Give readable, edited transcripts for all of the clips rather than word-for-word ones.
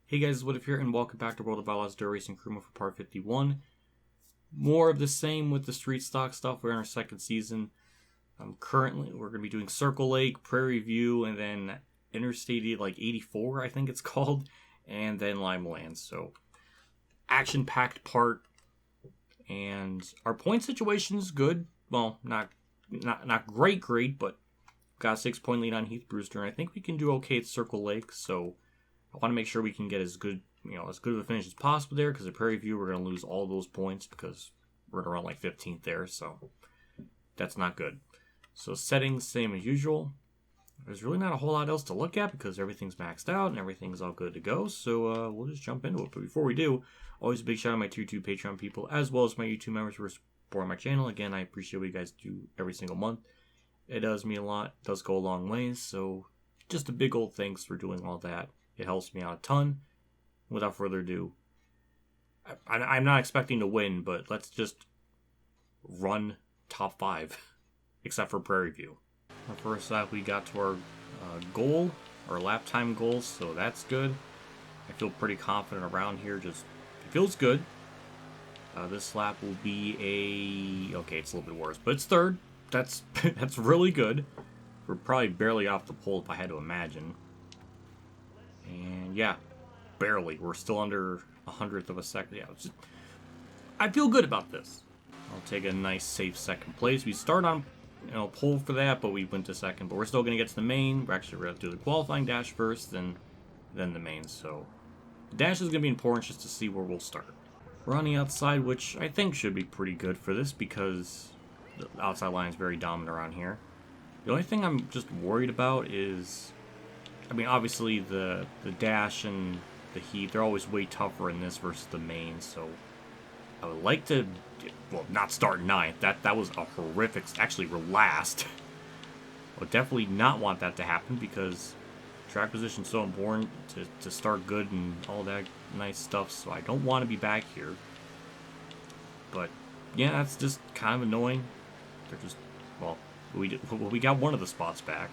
Hey guys, WhatiF here, and welcome back to World of Outlaws Dirt Racing Crew Mode for part 51. More of the same with the street stock stuff. We're in our second season. Currently, we're going to be doing Circle Lake, Prairie View, and then Interstate 84, I think it's called, and then Limeland. So, action-packed part, and our point situation is good. Well, not great, but got a 6-point lead on Heath Brewster, and I think we can do okay at Circle Lake. So, I want to make sure we can get as good of a finish as possible there, because at Prairie View we're going to lose all those points because we're going to run like 15th there, so that's not good. So settings, same as usual. There's really not a whole lot else to look at because everything's maxed out and everything's all good to go, so we'll just jump into it. But before we do, always a big shout out to my Tier 2 Patreon people, as well as my YouTube members who are supporting my channel. Again, I appreciate what you guys do every single month. It does mean a lot, it does go a long ways, so just a big old thanks for doing all that. It helps me out a ton. Without further ado, I'm not expecting to win, but let's just run top 5, except for Prairie View. First up, we got to our goal, our lap time goal, so that's good. I feel pretty confident around here. It feels good. This lap will be okay, it's a little bit worse, but it's third. That's really good. We're probably barely off the pole if I had to imagine. And yeah, barely. We're still under 100th of a second. Yeah, I feel good about this. I'll take a nice, safe second place. We start on pole for that, but we went to second. But we're still going to get to the main. We're going to do the qualifying dash first, then the main. So the dash is going to be important just to see where we'll start. We're on the outside, which I think should be pretty good for this because the outside line is very dominant around here. The only thing I'm just worried about is, obviously the dash and the heat, they're always way tougher in this versus the main, so I would like to, not start 9th. That was a horrific, actually we're last. I would definitely not want that to happen because track position is so important to start good and all that nice stuff, so I don't want to be back here. But yeah, that's just kind of annoying. They're just, we got one of the spots back.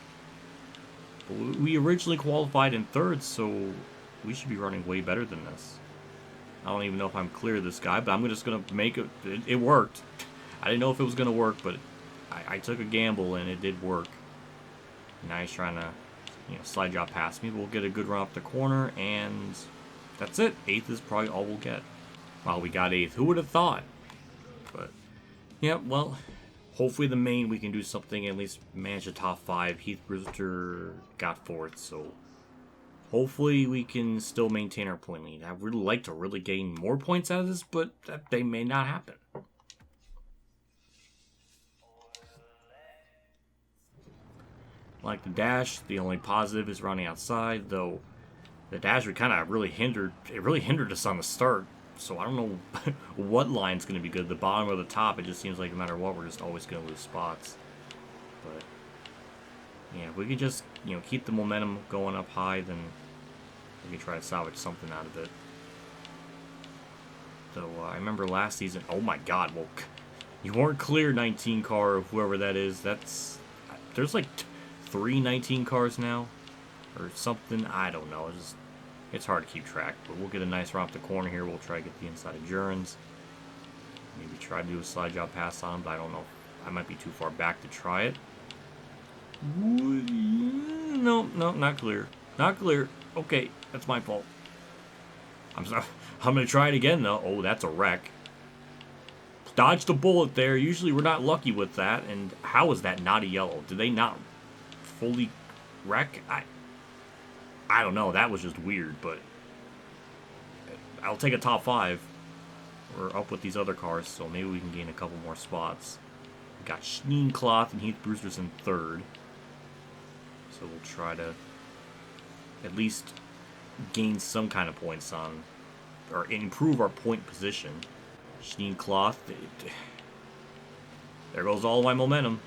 But we originally qualified in 3rd, so we should be running way better than this. I don't even know if I'm clear of this guy, but I'm just going to make it. It worked. I didn't know if it was going to work, but I took a gamble, and it did work. Now he's trying to slide job past me. We'll get a good run up the corner, and that's it. 8th is probably all we'll get. Wow, we got 8th. Who would have thought? But, yeah, well, hopefully the main we can do something, at least manage the top 5. Heath Brewster got 4th, so hopefully we can still maintain our point lead. I'd really like to really gain more points out of this, but they may not happen. Like the dash, the only positive is running outside, though the dash really hindered us on the start. So I don't know what line's going to be good, the bottom or the top. It just seems like no matter what, we're just always going to lose spots. But yeah, if we could just keep the momentum going up high, then we can try to salvage something out of it. So I remember last season. Oh my God! Well, you weren't clear, 19 car, or whoever that is. There's like 3 19 cars now, or something. I don't know. It's hard to keep track, but we'll get a nice run up the corner here. We'll try to get the inside of Jurens. Maybe try to do a slide job pass on him, but I don't know. I might be too far back to try it. No, not clear. Not clear. Okay, that's my fault. I'm sorry. I'm going to try it again, though. Oh, that's a wreck. Dodged a bullet there. Usually we're not lucky with that. And how is that not a yellow? Did they not fully wreck? I don't know. That was just weird, but I'll take a top 5. We're up with these other cars, so maybe we can gain a couple more spots. We got Schneencloth and Heath Brewster's in 3rd. So we'll try to at least gain some kind of points on, or improve our point position. Schneencloth, there goes all my momentum.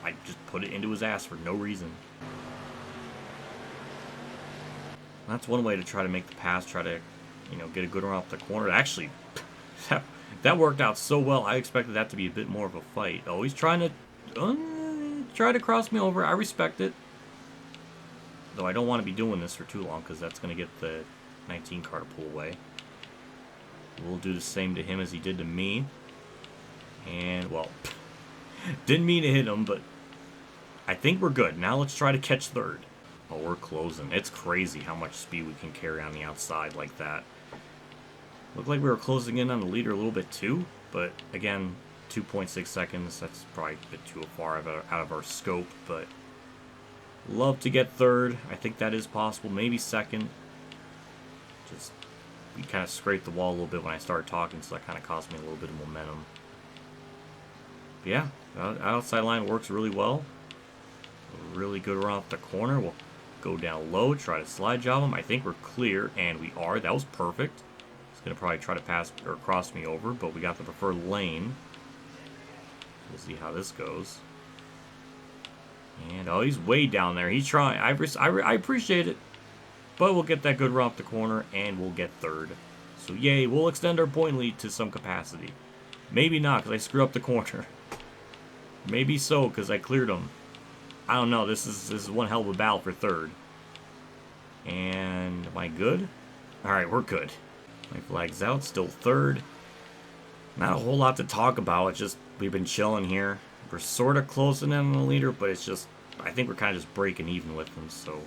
I just put it into his ass for no reason. That's one way to try to make the pass, try to, get a good run off the corner. Actually, that worked out so well. I expected that to be a bit more of a fight. Oh, he's trying to cross me over. I respect it. Though I don't want to be doing this for too long because that's going to get the 19 car to pull away. We'll do the same to him as he did to me. And, well, didn't mean to hit him, but I think we're good. Now let's try to catch third. Oh, we're closing. It's crazy how much speed we can carry on the outside like that. Looked like we were closing in on the leader a little bit too, but again, 2.6 seconds, that's probably a bit too far out of our scope, but love to get third. I think that is possible. Maybe second. Just, we kind of scraped the wall a little bit when I started talking, so that kind of cost me a little bit of momentum. But yeah, outside line works really well. Really good run off the corner. We'll go down low, try to slide job him. I think we're clear, and we are. That was perfect. He's going to probably try to pass or cross me over, but we got the preferred lane. We'll see how this goes. And, oh, he's way down there. He's trying. I appreciate it. But we'll get that good run off the corner, and we'll get third. So, yay, we'll extend our point lead to some capacity. Maybe not, because I screwed up the corner. Maybe so, because I cleared him. I don't know. This is one hell of a battle for third. And am I good? Alright, we're good. My flag's out. Still third. Not a whole lot to talk about. It's just we've been chilling here. We're sort of closing in on the leader, but it's just I think we're kind of just breaking even with them. So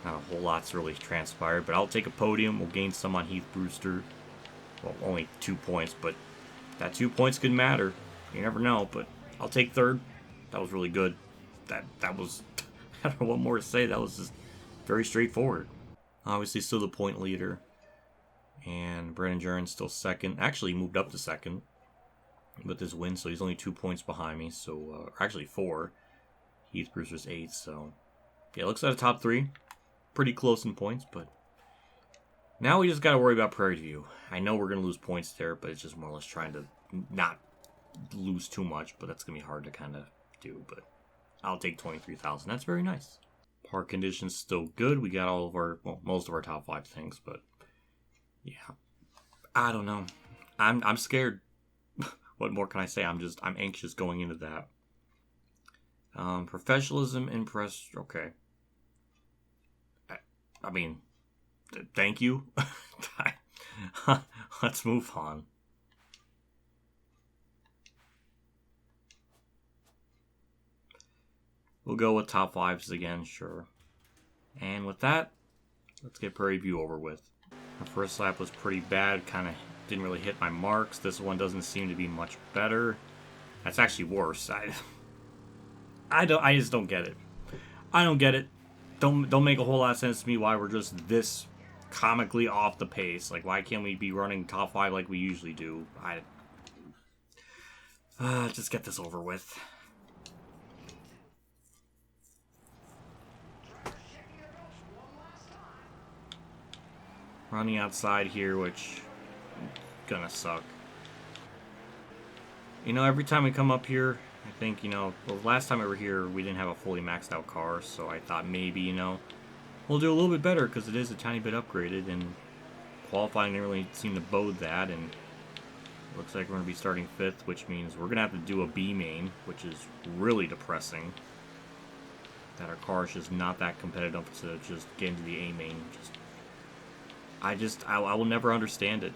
not a whole lot's really transpired. But I'll take a podium. We'll gain some on Heath Brewster. Well, only 2 points, but that 2 points could matter. You never know. But I'll take third. That was really good. That was, I don't know what more to say. That was just very straightforward. Obviously still the point leader. And Brandon Jern's still second. Actually moved up to second with his win, so he's only 2 points behind me. So, actually 4. Heath Brewster's 8, so yeah, looks like a top 3. Pretty close in points, but now we just got to worry about Prairie View. I know we're going to lose points there, but it's just more or less trying to not lose too much, but that's going to be hard to kind of do, but I'll take 23,000. That's very nice. Park conditions still good. We got all of our, well, most of our top 5 things, but yeah, I don't know. I'm scared. What more can I say? I'm anxious going into that. Professionalism, impressed. Okay. I mean, thank you. Let's move on. We'll go with top 5s again, sure. And with that, let's get Prairie View over with. The first lap was pretty bad, kind of didn't really hit my marks. This one doesn't seem to be much better. That's actually worse. I just don't get it. I don't get it. Don't make a whole lot of sense to me why we're just this comically off the pace. Like, why can't we be running top 5 like we usually do? Just get this over with. Running outside here, which gonna suck. You know, every time we come up here, I think, you know, well, last time we were here, we didn't have a fully maxed out car, so I thought maybe, you know, we'll do a little bit better because it is a tiny bit upgraded, and qualifying didn't really seem to bode that, and looks like we're going to be starting 5th, which means we're going to have to do a B main, which is really depressing. That our car is just not that competitive to just get into the A main. I will never understand it.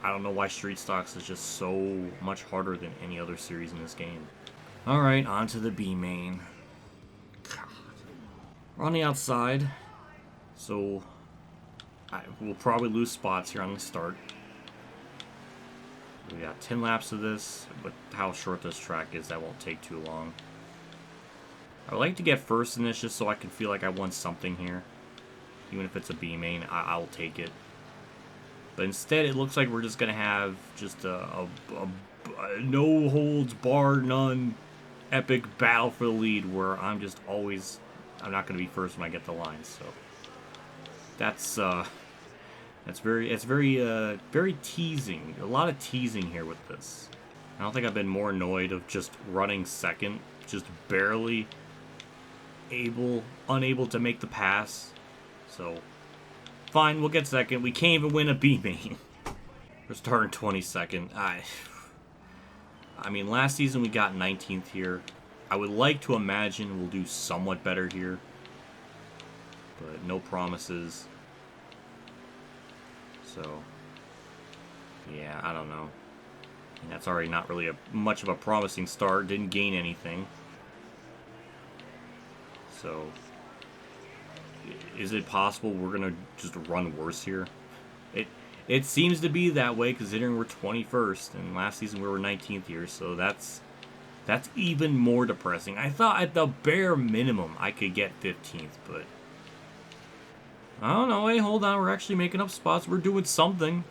I don't know why Street Stocks is just so much harder than any other series in this game. Alright, on to the B main. God. We're on the outside, so we'll probably lose spots here on the start. We got 10 laps of this, but how short this track is, that won't take too long. I would like to get first in this just so I can feel like I won something here. Even if it's a B main, I'll take it. But instead, it looks like we're just going to have just a no holds barred none epic battle for the lead where I'm not going to be first when I get the line. So that's very teasing. A lot of teasing here with this. I don't think I've been more annoyed of just running second, just barely unable to make the pass. So, fine, we'll get second. We can't even win a B main. We're starting 22nd. I mean, last season we got 19th here. I would like to imagine we'll do somewhat better here. But no promises. So, yeah, I don't know. And that's already not really much of a promising start. Didn't gain anything. So, is it possible we're going to just run worse here? It seems to be that way, considering we're 21st, and last season we were 19th here, so that's even more depressing. I thought at the bare minimum I could get 15th, but I don't know. Hey, hold on, we're actually making up spots. We're doing something.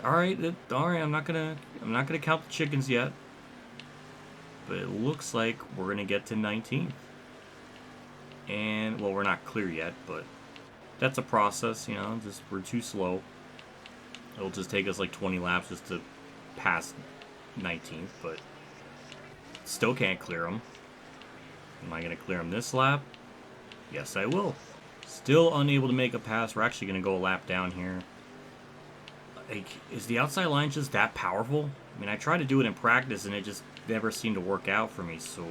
All right. I'm not gonna count the chickens yet, but it looks like we're gonna get to 19th, and well, we're not clear yet, but that's a process. You know, just we're too slow. It'll just take us like 20 laps just to pass 19th, but still can't clear them. Am I going to clear them this lap? Yes, I will. Still unable to make a pass. We're actually going to go a lap down here. Like, is the outside line just that powerful? I mean, I tried to do it in practice, and it just never seemed to work out for me, so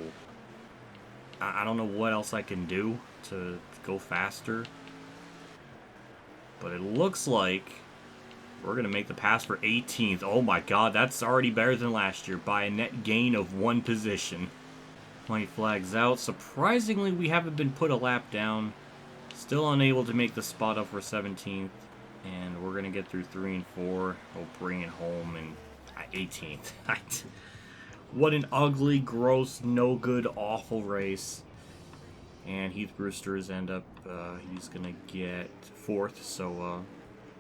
I don't know what else I can do to go faster. But it looks like we're going to make the pass for 18th. Oh my god, that's already better than last year by a net gain of 1 position. 20 flags out. Surprisingly, we haven't been put a lap down. Still unable to make the spot up for 17th. And we're going to get through 3 and 4. We'll bring it home in 18th. What an ugly, gross, no good, awful race. And Heath Brewster's end up, he's going to get 4th. So,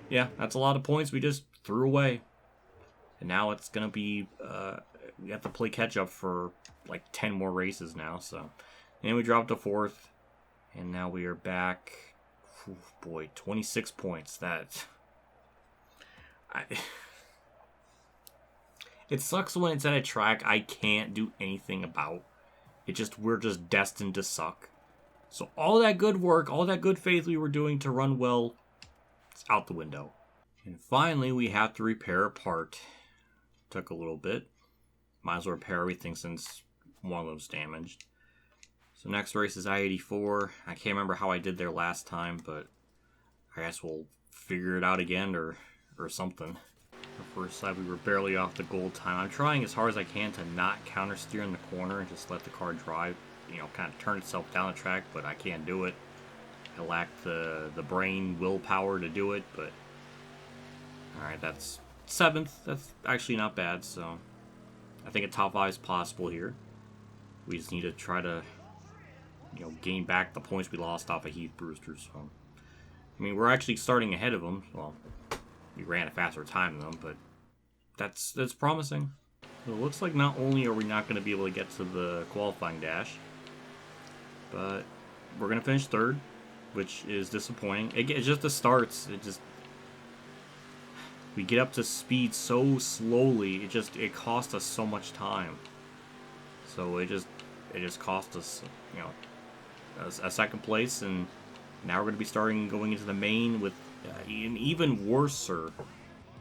yeah, that's a lot of points we just threw away. And now it's going to be, we have to play catch up for like 10 more races now. So, and we dropped to 4th. And now we are back, oh boy, 26 points. It sucks when it's at a track I can't do anything about. We're just destined to suck. So all that good work, all that good faith we were doing to run well, it's out the window. And finally, we have to repair a part. Took a little bit. Might as well repair everything since one of them's damaged. So next race is I-84. I can't remember how I did there last time, but I guess we'll figure it out again or something. The first side, we were barely off the goal time. I'm trying as hard as I can to not counter steer in the corner and just let the car drive, you know, kind of turn itself down the track, but I can't do it. I lack the brain willpower to do it, but alright, that's 7th. That's actually not bad, so I think a top 5 is possible here. We just need to try to, you know, gain back the points we lost off of Heath Brewster. So, I mean, we're actually starting ahead of them. Well, we ran a faster time than them, but that's promising. So it looks like not only are we not going to be able to get to the qualifying dash, but we're going to finish 3rd, which is disappointing. It's just the starts. We get up to speed so slowly. It cost us so much time. So it just cost us, you know, a 2nd place, and now we're going to be going into the main with an even worse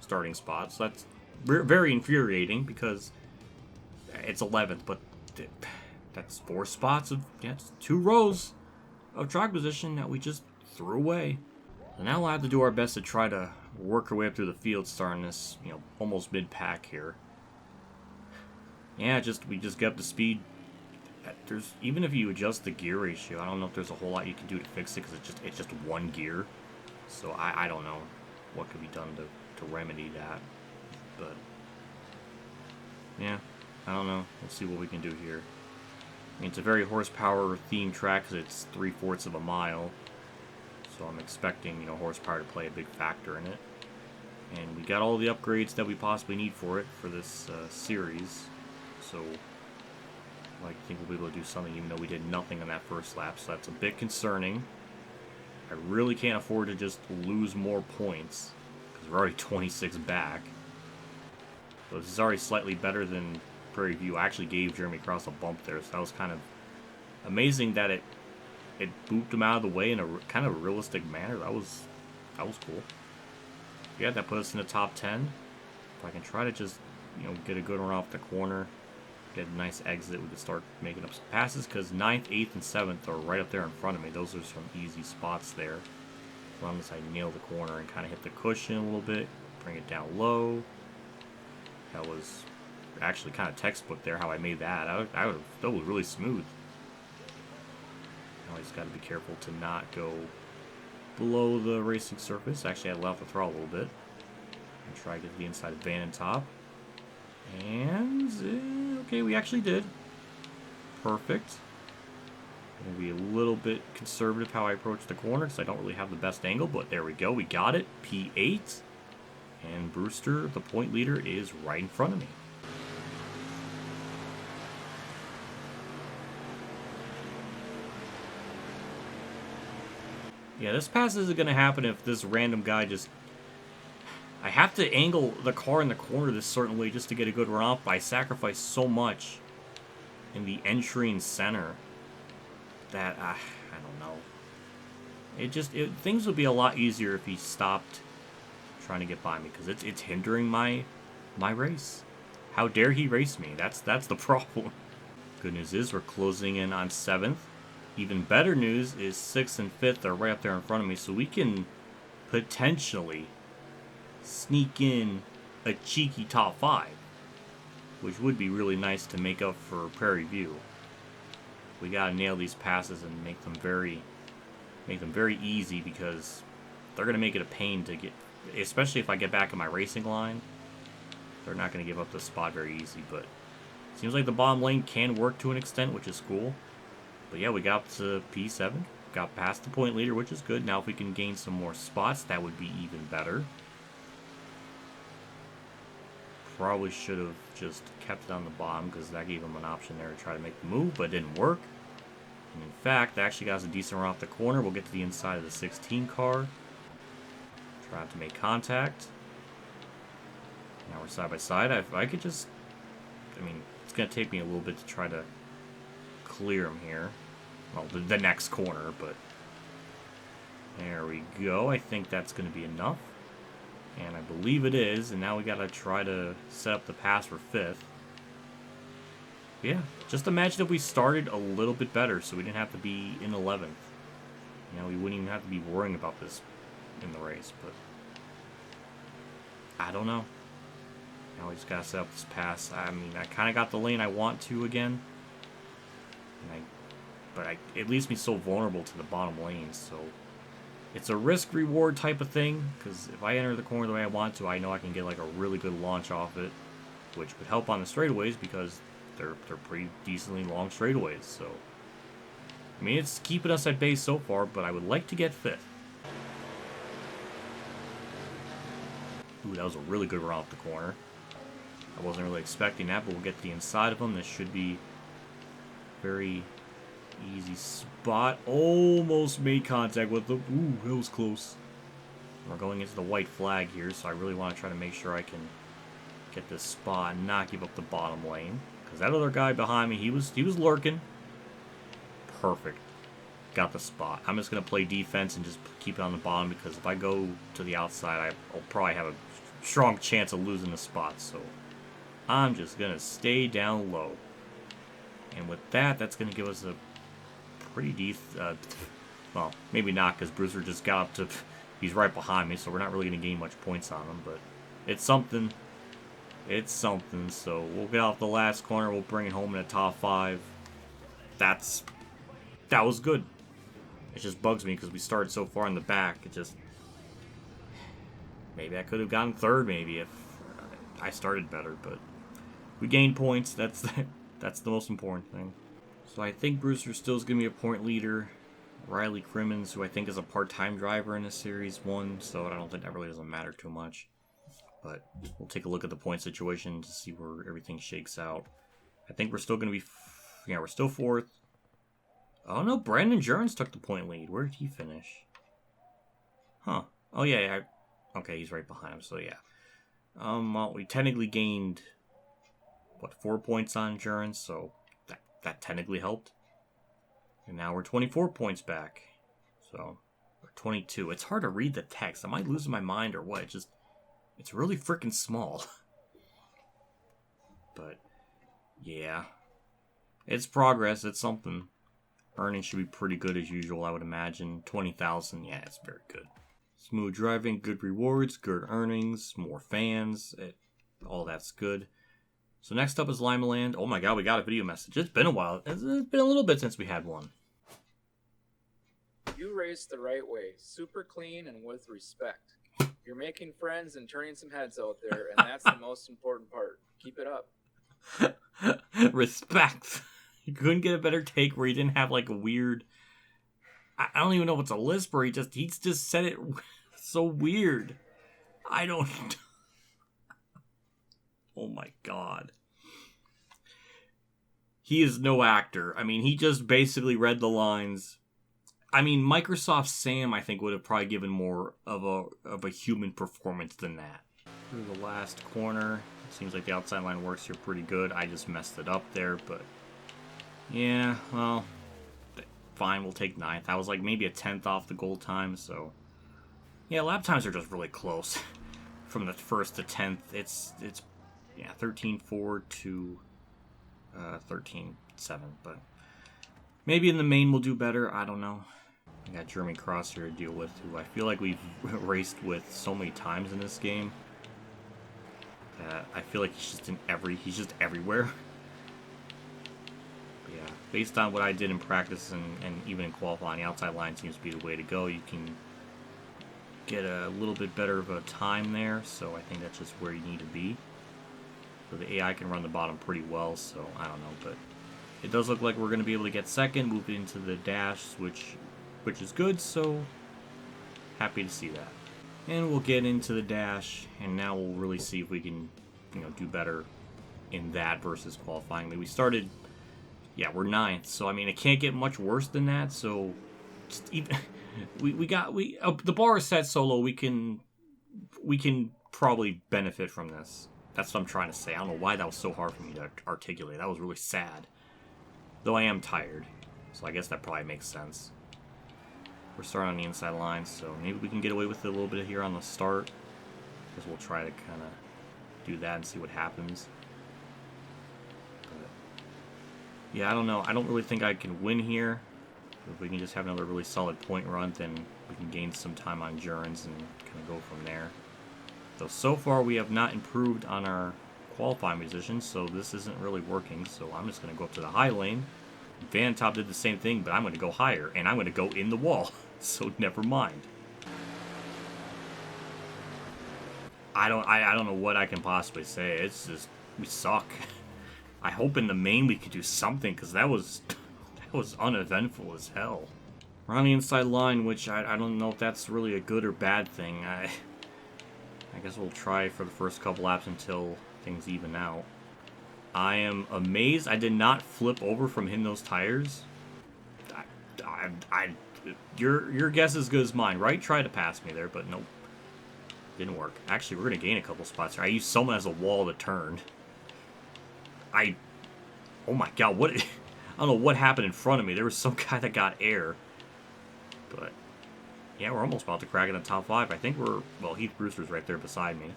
starting spot. So that's very infuriating because it's 11th, but that's 4 spots of, yeah, it's 2 rows of track position that we just threw away. So now we'll have to do our best to try to work our way up through the field, starting this, you know, almost mid-pack here. Yeah, we just get up to speed. Even if you adjust the gear ratio, I don't know if there's a whole lot you can do to fix it because it's just 1 gear. So I don't know what could be done to remedy that. But yeah, I don't know. We'll see what we can do here. I mean, it's a very horsepower themed track because it's 3/4 of a mile. So I'm expecting, you know, horsepower to play a big factor in it. And we got all the upgrades that we possibly need for it for this series. So I think we'll be able to do something even though we did nothing on that first lap. So that's a bit concerning. I really can't afford to just lose more points because we're already 26 back. So this is already slightly better than Prairie View. I actually gave Jeremy Cross a bump there, so that was kind of amazing that it booped him out of the way in a kind of realistic manner. That was cool. Yeah, that put us in the top 10. If I can try to just, you know, get a good run off the corner, get a nice exit, we can start making up some passes because 9th, 8th, and 7th are right up there in front of me. Those are some easy spots there. As long as I nail the corner and kind of hit the cushion a little bit, bring it down low. That was actually kind of textbook there, how I made that. That was really smooth. Now I just got to be careful to not go below the racing surface. Actually, I let off the throttle a little bit. And try to get to the inside of van and top. And, okay, we actually did. Perfect. I'm going to be a little bit conservative how I approach the corner because I don't really have the best angle, but there we go. We got it. P8. And Brewster, the point leader, is right in front of me. Yeah, this pass isn't going to happen if this random guy just... I have to angle the car in the corner this certain way just to get a good run off, but I sacrifice so much in the entry and center that, I don't know. Things would be a lot easier if he stopped trying to get by me, because it's hindering my race. How dare he race me? That's the problem. Good news is we're closing in on 7th. Even better news is 6th and 5th are right up there in front of me, so we can potentially sneak in a cheeky top 5, which would be really nice to make up for Prairie View. We gotta nail these passes and make them very easy, because they're gonna make it a pain to get, especially if I get back in my racing line. They're not gonna give up the spot very easy, but it seems like the bottom lane can work to an extent, which is cool. But yeah, we got up to P7, got past the point leader, which is good. Now if we can gain some more spots, that would be even better. Probably should have just kept it on the bottom, because that gave him an option there to try to make the move, but it didn't work. And in fact, that actually got us a decent run off the corner. We'll get to the inside of the 16 car. Try not to make contact. Now we're side by side. If I could just... I mean, it's going to take me a little bit to try to clear him here. Well, the next corner, but... There we go. I think that's going to be enough. And I believe it is. And now we got to try to set up the pass for 5th. Yeah, just imagine if we started a little bit better so we didn't have to be in 11th. You know, we wouldn't even have to be worrying about this in the race, but... I don't know. Now we just got to set up this pass. I mean, I kind of got the lane I want to again. But it leaves me so vulnerable to the bottom lane, so... It's a risk-reward type of thing, because if I enter the corner the way I want to, I know I can get like a really good launch off it, which would help on the straightaways because they're pretty decently long straightaways. So, I mean, it's keeping us at bay so far, but I would like to get 5th. Ooh, that was a really good run off the corner. I wasn't really expecting that, but we'll get to the inside of them. This should be very easy spot. Almost made contact with them. Ooh, that was close. We're going into the white flag here, so I really want to try to make sure I can get this spot and not give up the bottom lane. Because that other guy behind me, he was lurking. Perfect. Got the spot. I'm just going to play defense and just keep it on the bottom, because if I go to the outside, I'll probably have a strong chance of losing the spot. So I'm just going to stay down low. And with that, that's going to give us a pretty decent, well, maybe not, because Brewster just got up to, he's right behind me, so we're not really going to gain much points on him, but it's something. It's something, so we'll get off the last corner, we'll bring it home in a top 5. That was good. It just bugs me because we started so far in the back. It just, maybe I could have gotten 3rd, maybe, if I started better, but we gained points. That's the most important thing. So I think Brewster still is going to be a point leader. Riley Crimmins, who I think is a part-time driver in this Series 1, so I don't think that really doesn't matter too much. But we'll take a look at the point situation to see where everything shakes out. I think we're still going to be... Yeah, we're still 4th. Oh no, Brandon Jurgens took the point lead. Where did he finish? Huh. Oh yeah. Okay, he's right behind him, so yeah. Well, we technically gained... What, 4 points on Jurgens, so... That technically helped. And now we're 24 points back. So, we're 22. It's hard to read the text. Am I losing my mind or what? It's really freaking small. But, yeah. It's progress. It's something. Earnings should be pretty good as usual, I would imagine. 20,000, yeah, it's very good. Smooth driving, good rewards, good earnings, more fans. All that's good. So next up is Limeland. Oh my god, we got a video message. It's been a while. It's been a little bit since we had one. You race the right way. Super clean and with respect. You're making friends and turning some heads out there, and that's the most important part. Keep it up. Respect. You couldn't get a better take where he didn't have like a weird... I don't even know if it's a lisp or he just said it so weird. I don't... Oh my god. He is no actor. I mean, he just basically read the lines. I mean, Microsoft Sam, I think, would have probably given more of a human performance than that. Through the last corner. It seems like the outside line works here pretty good. I just messed it up there, but... Yeah, well... Fine, we'll take 9th. I was like maybe a 10th off the goal time, so... Yeah, lap times are just really close. From the 1st to 10th, it's 13.4 to 13.7, but... Maybe in the main we'll do better, I don't know. I got Jeremy Cross here to deal with, who I feel like we've raced with so many times in this game. I feel like he's just everywhere. But yeah, based on what I did in practice and even in qualifying, the outside line seems to be the way to go. You can get a little bit better of a time there, so I think that's just where you need to be. So the AI can run the bottom pretty well, so I don't know, but it does look like we're going to be able to get second, move into the dash, which is good, so happy to see that. And we'll get into the dash, and now we'll really see if we can, do better in that versus qualifying. I mean, we started, we're 9th, so I mean, it can't get much worse than that, so just even, the bar is set so low, we can probably benefit from this. That's what I'm trying to say. I don't know why that was so hard for me to articulate. That was really sad. Though I am tired, so I guess that probably makes sense. We're starting on the inside line, so maybe we can get away with it a little bit here on the start. Because we'll try to kind of do that and see what happens. But, yeah, I don't know. I don't really think I can win here. If we can just have another really solid point run, then we can gain some time on endurance and kind of go from there. So far we have not improved on our qualifying position, so this isn't really working, so I'm just going to go up to the high lane. Van Top did the same thing, but I'm going to go higher, and I'm going to go in the wall, so never mind. I don't know what I can possibly say. It's just, we suck. I hope in the main we could do something, because that was uneventful as hell. We're on the inside line, which I don't know if that's really a good or bad thing. I guess we'll try for the first couple laps until things even out. I am amazed I did not flip over from hitting those tires. Your guess is as good as mine, right? Try to pass me there, but nope. Didn't work. Actually, we're going to gain a couple spots here. I used someone as a wall to turn. Oh my god, what... I don't know what happened in front of me. There was some guy that got air. But, yeah, we're almost about to crack in the top 5. I think well, Heath Brewster's right there beside me.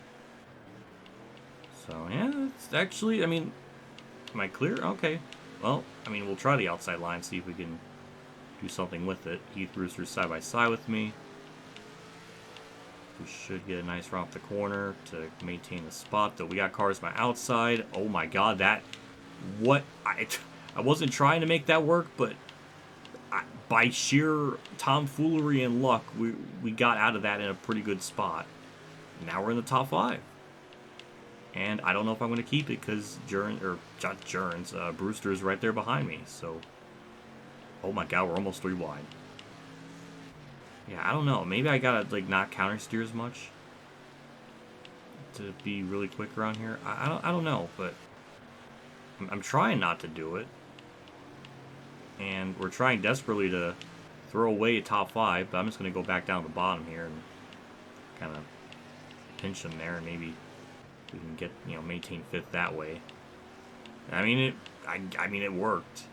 So, yeah, it's actually, I mean, am I clear? Okay. Well, I mean, we'll try the outside line, see if we can do something with it. Heath Brewster's side by side with me. We should get a nice run off the corner to maintain the spot, though we got cars by outside. Oh my god, I wasn't trying to make that work, but by sheer tomfoolery and luck, we got out of that in a pretty good spot. Now we're in the top 5. And I don't know if I'm going to keep it because Brewster is right there behind me. So, oh my god, we're almost 3 wide. Yeah, I don't know. Maybe I gotta like not counter steer as much to be really quick around here. I don't know, but I'm trying not to do it. And we're trying desperately to throw away a top 5, but I'm just going to go back down to the bottom here and kind of pinch them there, and maybe we can get, maintain 5th that way. I mean, it worked.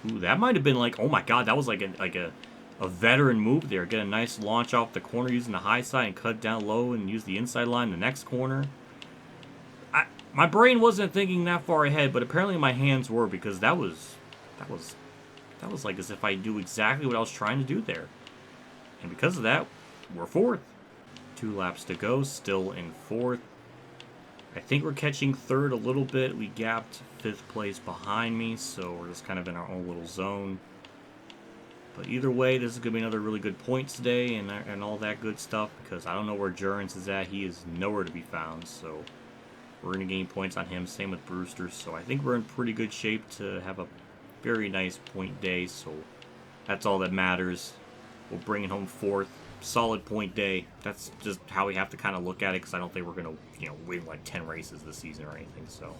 Ooh, that might have been like, oh my god, that was like a veteran move there. Get a nice launch off the corner using the high side and cut down low and use the inside line the next corner. My brain wasn't thinking that far ahead, but apparently my hands were, because that was like as if I knew exactly what I was trying to do there. And because of that, we're fourth. 2 laps to go, still in fourth. I think we're catching third a little bit. We gapped 5th place behind me, so we're just kind of in our own little zone. But either way, this is going to be another really good points today and all that good stuff, because I don't know where Jurgens is at. He is nowhere to be found, so we're going to gain points on him. Same with Brewster, so I think we're in pretty good shape to have a very nice point day, so that's all that matters. We'll bring it home fourth. Solid point day. That's just how we have to kind of look at it, because I don't think we're going to, win like 10 races this season or anything. So,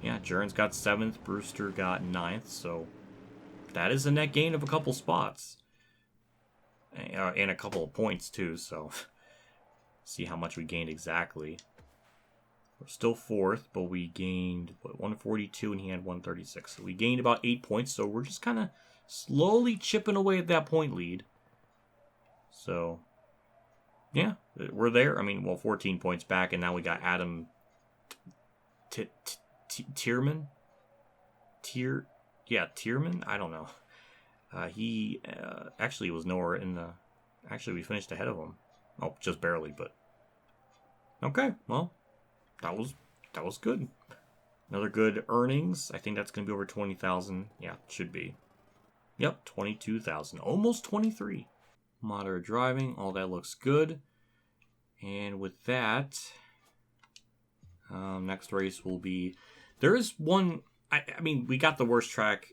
yeah, Jurgens got 7th, Brewster got 9th, so that is a net gain of a couple spots. And a couple of points, too, so see how much we gained exactly. We're still 4th, but we gained, 142, and he had 136. So we gained about 8 points, so we're just kind of slowly chipping away at that point lead. So, yeah, we're there. I mean, 14 points back, and now we got Adam Tierman? Tierman? I don't know. He actually was nowhere in the... Actually, we finished ahead of him. Oh, just barely, but... Okay, well, that was good. Another good earnings. I think that's going to be over 20,000. Yeah, it should be. Yep, 22,000. Almost 23. Moderate driving, all that looks good. And with that, next race will be... There is one... I mean, we got the worst track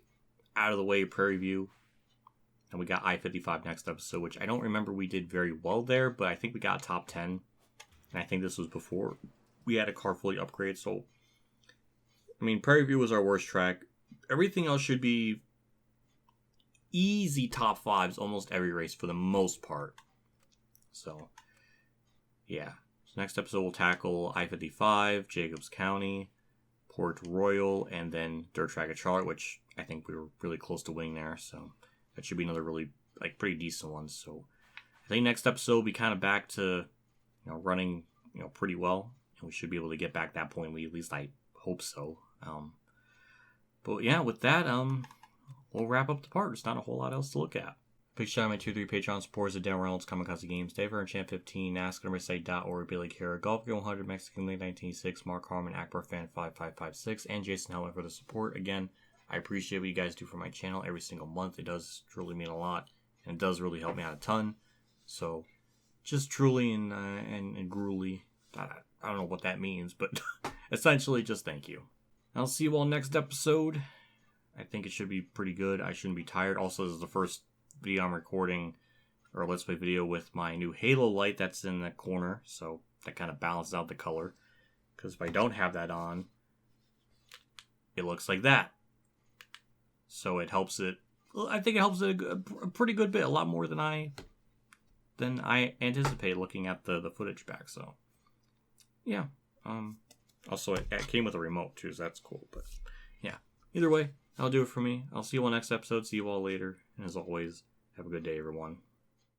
out of the way, Prairie View. And we got I-55 next episode, which I don't remember we did very well there, but I think we got top 10. And I think this was before we had a car fully upgraded. So, I mean, Prairie View was our worst track. Everything else should be easy top 5s almost every race for the most part. So, yeah. So next episode we'll tackle I-55, Jacobs County, Port Royal, and then Dirt Track at Charlotte, which I think we were really close to winning there. So that should be another really, pretty decent one. So I think next episode will be kind of back to, running, pretty well. And we should be able to get back that point lead. At least I hope so. But yeah, with that, we'll wrap up the part. There's not a whole lot else to look at. Big shout out to my 2-3 Patreon supporters at Dan Reynolds, Kamikazegames, Dave and Champ 15, NASCAR.org, Billy Kara, Golf Girl 100, Mexican League 1986, Mark Harman, Akbar Fan 5556, and Jason Hellman for the support. Again, I appreciate what you guys do for my channel every single month. It does truly mean a lot, and it does really help me out a ton. So, just truly and gruely, I don't know what that means, but essentially just thank you. I'll see you all next episode. I think it should be pretty good. I shouldn't be tired. Also, this is the first video I'm recording, or Let's Play video, with my new halo light that's in the corner, so that kind of balances out the color. Because if I don't have that on, it looks like that. So it helps it. I think it helps it a pretty good bit, a lot more than I anticipated looking at the footage back. So yeah. Also, it came with a remote too, so that's cool. But yeah, either way, that'll do it for me. I'll see you all next episode. See you all later. And as always, have a good day, everyone.